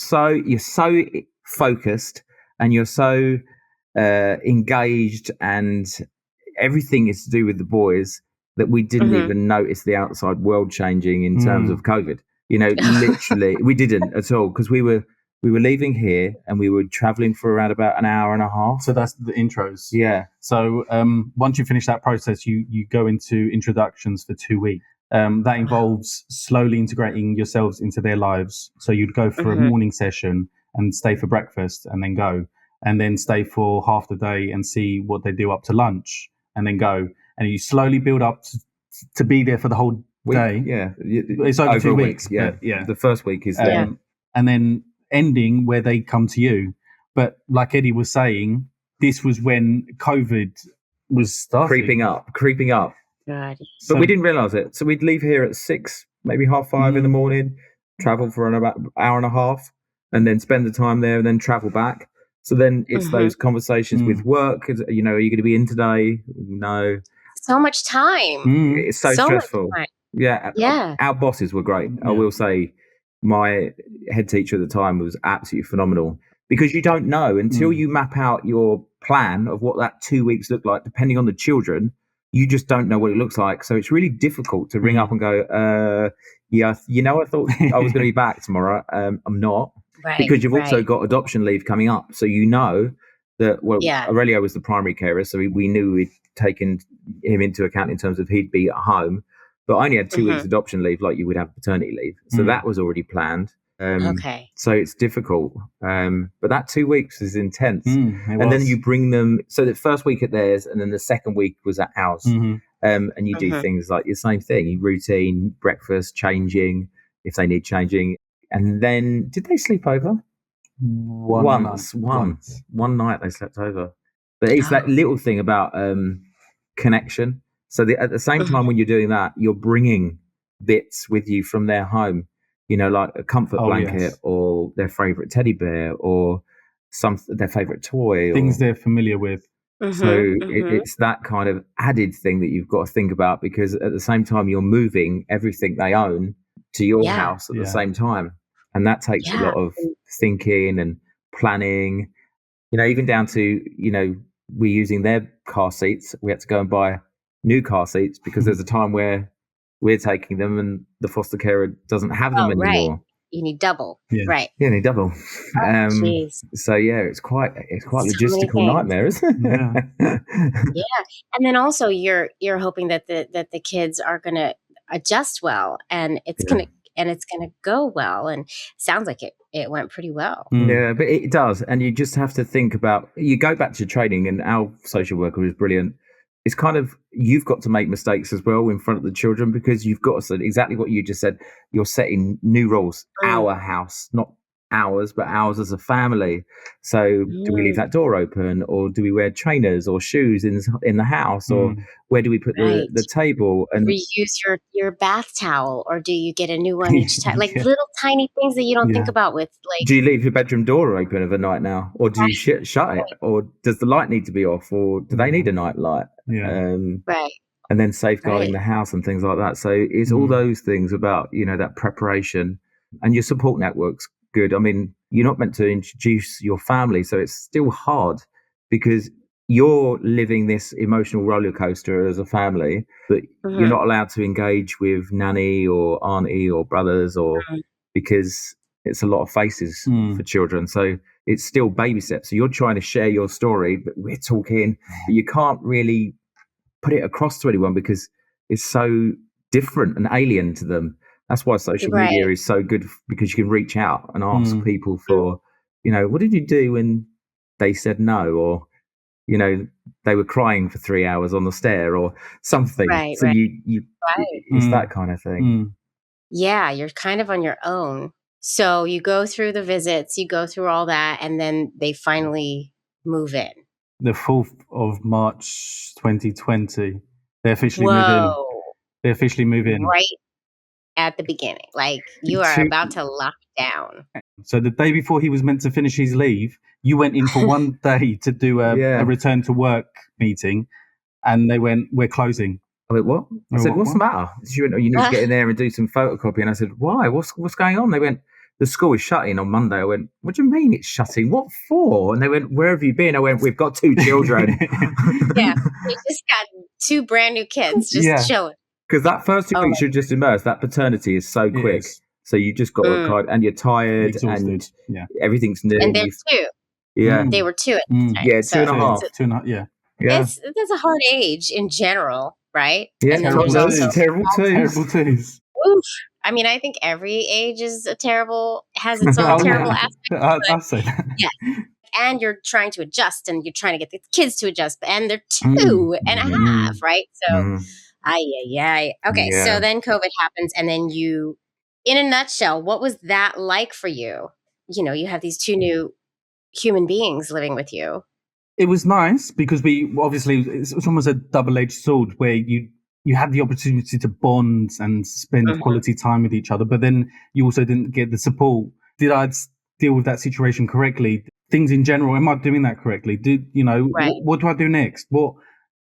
so focused and you're so engaged, and everything is to do with the boys that we didn't even notice the outside world changing in terms of COVID. You know, literally, we didn't at all because we were leaving here and we were traveling for around about an hour and a half. So that's the intros. Yeah. So once you finish that process, you go into introductions for 2 weeks. That involves slowly integrating yourselves into their lives. So you'd go for a morning session and stay for breakfast and then go, and then stay for half the day and see what they do up to lunch and then go. And you slowly build up to be there for the whole day. Yeah. It's over 2 weeks. Yeah. The first week is and then ending where they come to you. But like Eddie was saying, this was when COVID was starting. Creeping up. God. But we didn't realise it. So we'd leave here at 6, maybe 5:30 in the morning, travel for about an hour and a half, and then spend the time there and then travel back. So then it's those conversations with work. You know, are you going to be in today? No. So much time. It's so stressful. Much time. Yeah. Our bosses were great. I will say my head teacher at the time was absolutely phenomenal because you don't know until you map out your plan of what that 2 weeks look like, depending on the children. You just don't know what it looks like. So it's really difficult to ring up and go, yeah, you know, I thought I was going to be back tomorrow. I'm not. Right, because you've also got adoption leave coming up. So you know that, Aurelio was the primary carer. So we knew we'd taken him into account in terms of he'd be at home. But I only had 2 weeks adoption leave like you would have paternity leave. So that was already planned. Okay. So it's difficult. But that 2 weeks is intense. And then you bring them. So the first week at theirs, and then the second week was at ours. And you do things like the same thing: you routine, breakfast, changing if they need changing. And then, did they sleep over? One night they slept over. But it's that little thing about connection. So at the same time when you're doing that, you're bringing bits with you from their home, like a comfort blanket or their favorite teddy bear or their favorite toy, things they're familiar with. It's that kind of added thing that you've got to think about, because at the same time you're moving everything they own to your house at the same time, and that takes a lot of thinking and planning, even down to we're using their car seats. We had to go and buy new car seats because there's a time where we're taking them and the foster carer doesn't have them anymore. Right. You need double. Yeah. Right. Yeah, you need double. So it's quite logistical nightmare, isn't it? Yeah. And then also you're hoping that the kids are going to adjust well, and it's going to go well, and sounds like it went pretty well. Yeah, but it does. And you just have to think about, you go back to training, and our social worker was brilliant. It's kind of, you've got to make mistakes as well in front of the children, because you've got to say exactly what you just said. You're setting new rules. Our house, not ours, but ours as a family. So do we leave that door open, or do we wear trainers or shoes in the house, or where do we put the table? And reuse your bath towel, or do you get a new one each time? Like little tiny things that you don't think about with like. Do you leave your bedroom door open overnight now, or do you shut it, or does the light need to be off, or do they need a night light? Right. And then safeguarding the house and things like that. So it's all those things about, that preparation, and your support network's good. I mean, you're not meant to introduce your family, so it's still hard because you're living this emotional roller coaster as a family, but you're not allowed to engage with nanny or auntie or brothers, or because it's a lot of faces for children. So it's still baby steps. So you're trying to share your story, but we're talking, but you can't really put it across to anyone because it's so different and alien to them. That's why social media is so good, because you can reach out and ask people for, what did you do when they said no, or, they were crying for 3 hours on the stair or something. So it's that kind of thing. Yeah, you're kind of on your own. So you go through the visits, you go through all that, and then they finally move in. The 4th of March 2020, they officially move in. They officially move in. Right at the beginning. Like you are about to lock down. So the day before he was meant to finish his leave, you went in for one day to do a return to work meeting, and they went, "We're closing." I went, "What?" I said, "What's the matter?" She went, "Oh, you need to get in there and do some photocopy." And I said, "Why? What's going on?" They went, "The school is shutting on Monday." I went, "What do you mean it's shutting? What for?" And they went, "Where have you been?" I went, "We've got 2 children." We just got 2 brand new kids just chilling. Because that first 2 weeks you're just immersed. That paternity is so quick. So you just got to, and you're tired, exhausted, and everything's new. And they're 2. Yeah. They were 2 at the time. Yeah, 2.5. 2.5, yeah. That's a hard age in general, right? Yeah, terrible twos. Oof. I mean, I think every age has its own terrible aspect. I'll say that. Yeah. And you're trying to adjust, and you're trying to get the kids to adjust, and they're 2.5, right? So, Okay, so then COVID happens, and then you, in a nutshell, what was that like for you? You have these 2 new human beings living with you. It was nice because it's almost a double-edged sword where you had the opportunity to bond and spend quality time with each other, but then you also didn't get the support. Did I deal with that situation correctly? Things in general, am I doing that correctly? What do I do next?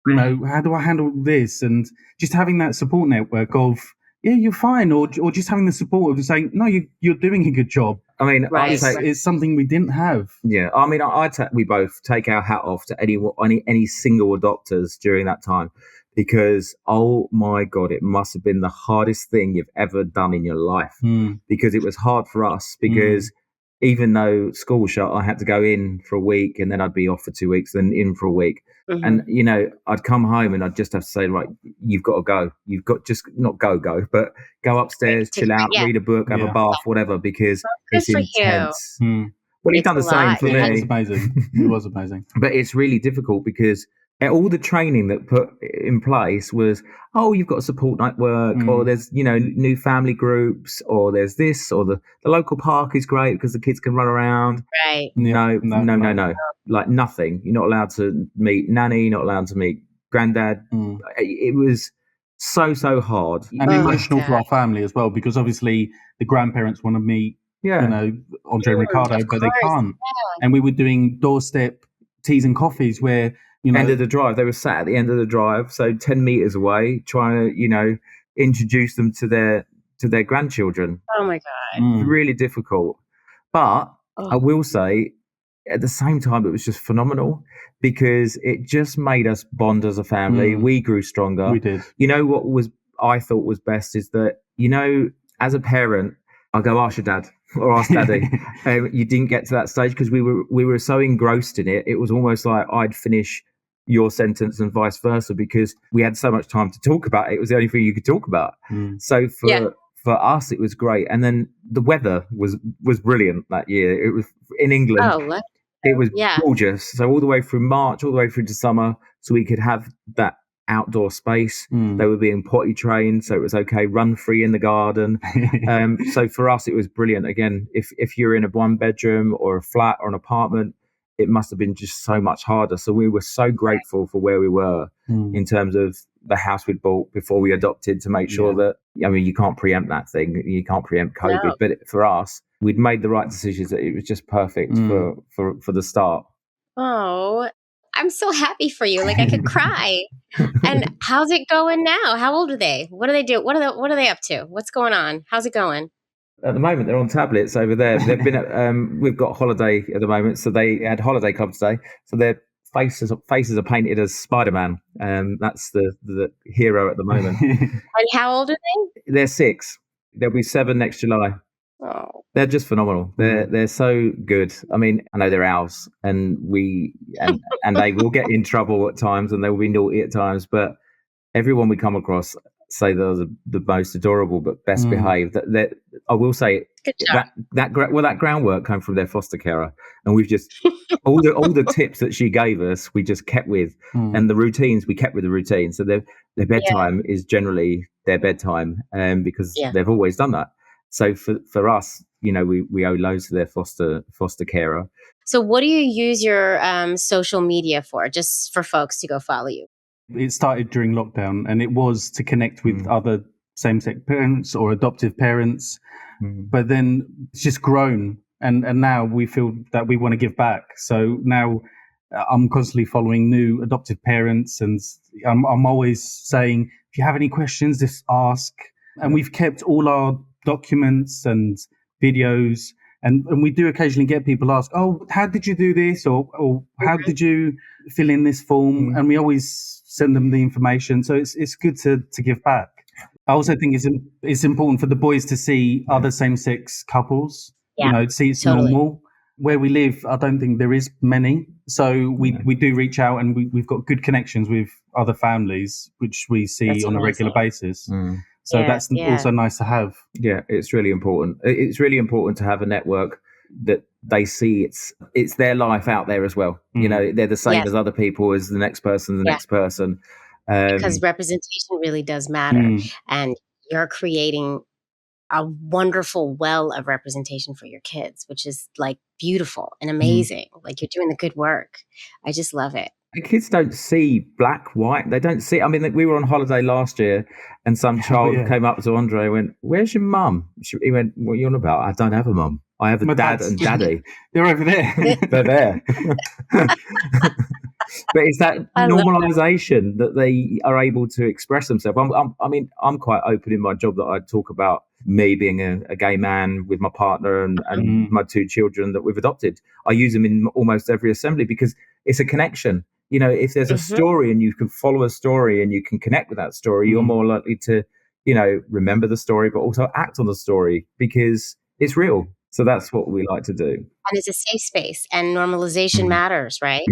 How do I handle this? And just having that support network of, you're fine, or just having the support of saying, no, you're doing a good job. I mean, it's something we didn't have. Yeah, I mean, we both take our hat off to any single adopters during that time, because, oh my God, it must have been the hardest thing you've ever done in your life, because it was hard for us, because even though school was shut, I had to go in for a week and then I'd be off for 2 weeks, then in for a week. And, I'd come home and I'd just have to say, right, you've got to go. You've got just not go, but go upstairs, chill out, read a book, have a bath, whatever, because Good it's for intense. you. Well, he's It's done the a same lot, for yeah. me. It was amazing. It was amazing. But it's really difficult because all the training that put in place was, oh, you've got a support network, or there's, new family groups, or there's this, or the local park is great because the kids can run around. Right. No. Like nothing. You're not allowed to meet nanny, you're not allowed to meet granddad. It was so hard. And emotional for our family as well, because obviously the grandparents want to meet, Andre and Ricardo, but they can't. Yeah. And we were doing doorstep teas and coffees where, end of the drive. They were sat at the end of the drive, so 10 meters away, trying to, introduce them to their grandchildren. Oh my God. Really difficult. But I will say, at the same time, it was just phenomenal because it just made us bond as a family. We grew stronger. We did. What I thought was best is that, as a parent, I'll go ask your dad or ask daddy. You didn't get to that stage because we were so engrossed in it. It was almost like I'd finish your sentence and vice versa because we had so much time to talk about it. It was the only thing you could talk about. So for us, it was great. And then the weather was brilliant that year. It was in England. It was gorgeous. So all the way through March, all the way through to summer, so we could have that outdoor space. They were being potty trained, so it was okay, run free in the garden. So for us, it was brilliant. Again, if you're in a 1-bedroom or a flat or an apartment, it must have been just so much harder. So we were so grateful for where we were in terms of the house we'd bought before we adopted to make sure that, you can't preempt that thing. You can't preempt COVID. No. But for us, we'd made the right decisions. It was just perfect for the start. Oh, I'm so happy for you. Like I could cry. And how's it going now? How old are they? What do they do? What are they up to? What's going on? How's it going? At the moment, they're on tablets over there. They've been at, we've got holiday at the moment, so they had holiday club today. So their faces are painted as Spider-Man. That's the hero at the moment. And how old are they? They're 6. They'll be 7 next July. Oh, they're just phenomenal. They're so good. I mean, I know they're owls, and and they will get in trouble at times, and they will be naughty at times. But everyone we come across say they're the most adorable but best behaved. That I will say that groundwork came from their foster carer, and we've just all the tips that she gave us we just kept with, and the routines we kept with the routines. So their bedtime is generally their bedtime, because they've always done that. So for us, we owe loads to their foster carer. So what do you use your social media for? Just for folks to go follow you? It started during lockdown, and it was to connect with other same-sex parents or adoptive parents. But then it's just grown, and now we feel that we want to give back. So now I'm constantly following new adoptive parents, and I'm always saying, if you have any questions, just ask. And we've kept all our documents and videos, and we do occasionally get people ask, oh, how did you do this, or how did you fill in this form? And we always send them the information. So it's good to give back. I also think it's important for the boys to see other same-sex couples, see it's normal. Where we live, I don't think there is many. So we do reach out, and we've got good connections with other families, which we see on a regular basis. So that's also nice to have. Yeah, it's really important. It's really important to have a network that they see it's their life out there as well. They're the same as other people, as the next person, next person. Because representation really does matter. And you're creating a wonderful well of representation for your kids, which is like beautiful and amazing. Like you're doing the good work. I just love it. The kids don't see black, white. They don't see. I mean, we were on holiday last year, and some child came up to Andre and went, "Where's your mum?" He went, "What are you on about? I don't have a mum. I have a dad and daddy. They're over there. They're there." But it's that normalization that they are able to express themselves. I'm quite open in my job that I talk about me being a gay man with my partner and my 2 children that we've adopted. I use them in almost every assembly because it's a connection. If there's a story and you can follow a story and you can connect with that story, you're more likely to, remember the story, but also act on the story because it's real. So that's what we like to do. And it's a safe space, and normalization matters, right?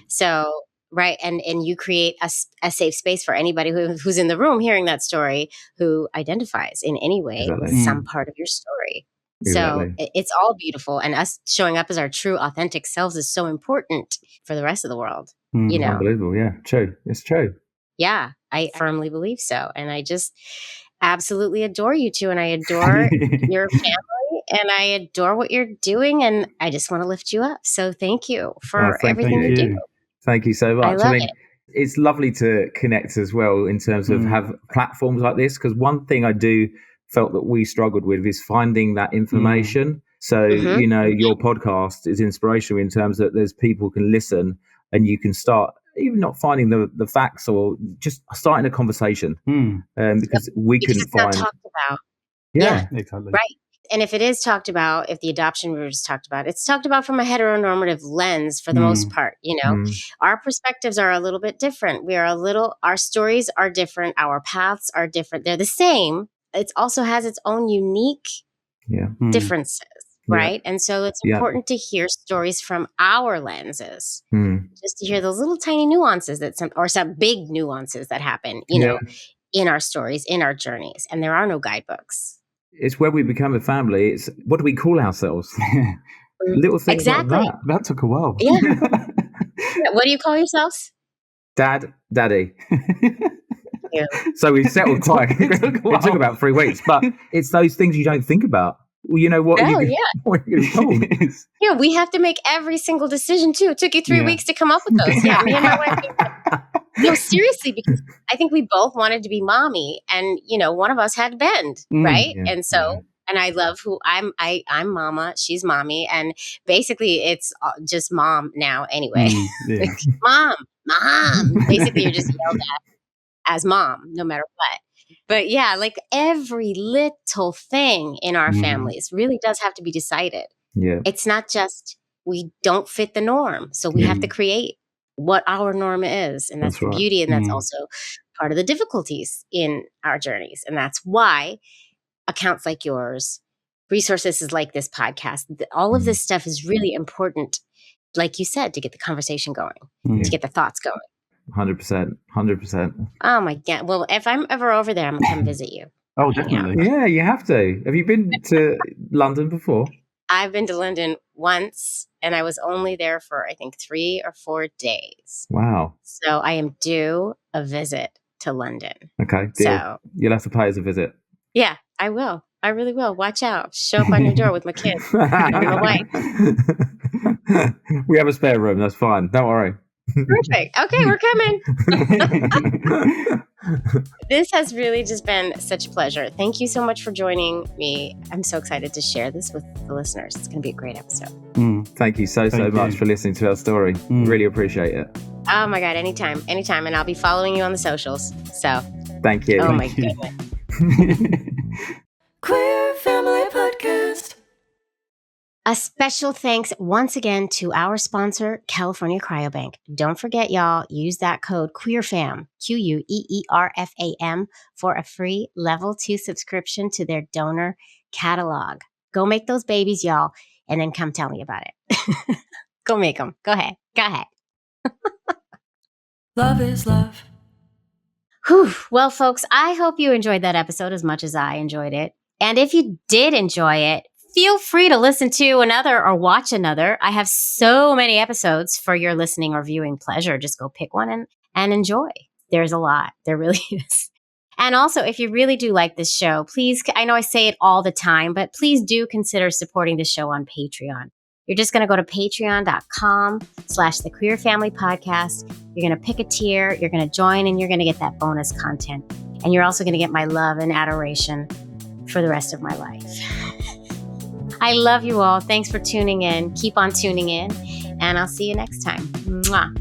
So, right. And you create a safe space for anybody who's in the room hearing that story, who identifies in any way with some part of your story. So it's all beautiful. And us showing up as our true, authentic selves is so important for the rest of the world. You know, unbelievable. Yeah, true. It's true. Yeah, I firmly believe so. And I just absolutely adore you two. And I adore your family. And I adore what you're doing. And I just want to lift you up. So thank you for everything you do. Thank you so much. I love it. It's lovely to connect as well in terms of have platforms like this. Because one thing I do felt that we struggled with is finding that information. So, you know, your podcast is inspirational in terms that there's people who can listen and you can start even not finding the facts or just starting a conversation because it's find. Not talked about. Yeah, exactly. Right. And if it is talked about, if the adoption we just talked about, it's talked about from a heteronormative lens for the most part. You know, our perspectives are a little bit different. Our stories are different. Our paths are different. They're the same. It also has its own unique differences. Right. And so it's important to hear stories from our lenses, just to hear those little tiny nuances or some big nuances that happen, you know, in our stories, in our journeys. And there are no guidebooks. It's where we become a family. It's what do we call ourselves? Little things like that. That took a while. Yeah. What do you call yourselves? Dad, Daddy. Yeah. So we settled quite. It took about 3 weeks, but it's those things you don't think about. Well, you know what? What you're told. Yeah, we have to make every single decision too. It took you 3 weeks to come up with those. Yeah, me and my wife. No, seriously, because I think we both wanted to be mommy, and you know, one of us had to bend, right? Yeah, and so, and I love who I'm. I'm mama. She's mommy, and basically, it's just mom now. Anyway, mom. Basically, you're just yelled at as mom, no matter what. But yeah, like every little thing in our families really does have to be decided. Yeah. It's not just we don't fit the norm. So we have to create what our norm is. And that's the beauty. And that's also part of the difficulties in our journeys. And that's why accounts like yours, resources like this podcast, all of this stuff is really important, like you said, to get the conversation going, to get the thoughts going. 100%. Oh my God. Well, if I'm ever over there, I'm going to come visit you. Oh, definitely. Yeah, you have to. Have you been to London before? I've been to London once, and I was only there for, I think, 3 or 4 days. Wow. So I am due a visit to London. Okay, deal. So you'll have to pay us a visit. Yeah, I will. I really will. Watch out. Show up on your door with my kids and my wife. We have a spare room. That's fine. Don't worry. Perfect. Okay, we're coming. This has really just been such a pleasure. Thank you so much for joining me. I'm so excited to share this with the listeners. It's going to be a great episode. Thank you so much for listening to our story. Really appreciate it. Oh my God, anytime. And I'll be following you on the socials. So thank you. Oh my goodness. Queer Family Podcast. A special thanks once again to our sponsor, California Cryobank. Don't forget, y'all, use that code QUEERFAM, QUEERFAM, for a free level 2 subscription to their donor catalog. Go make those babies, y'all, and then come tell me about it. Go make them. Go ahead. Love is love. Whew. Well, folks, I hope you enjoyed that episode as much as I enjoyed it. And if you did enjoy it, feel free to listen to another or watch another. I have so many episodes for your listening or viewing pleasure. Just go pick one and enjoy. There's a lot. There really is. And also, if you really do like this show, please, I know I say it all the time, but please do consider supporting the show on Patreon. You're just going to go to patreon.com/The Queer Family Podcast. You're going to pick a tier, you're going to join, and you're going to get that bonus content. And you're also going to get my love and adoration for the rest of my life. I love you all. Thanks for tuning in. Keep on tuning in, and I'll see you next time. Mwah.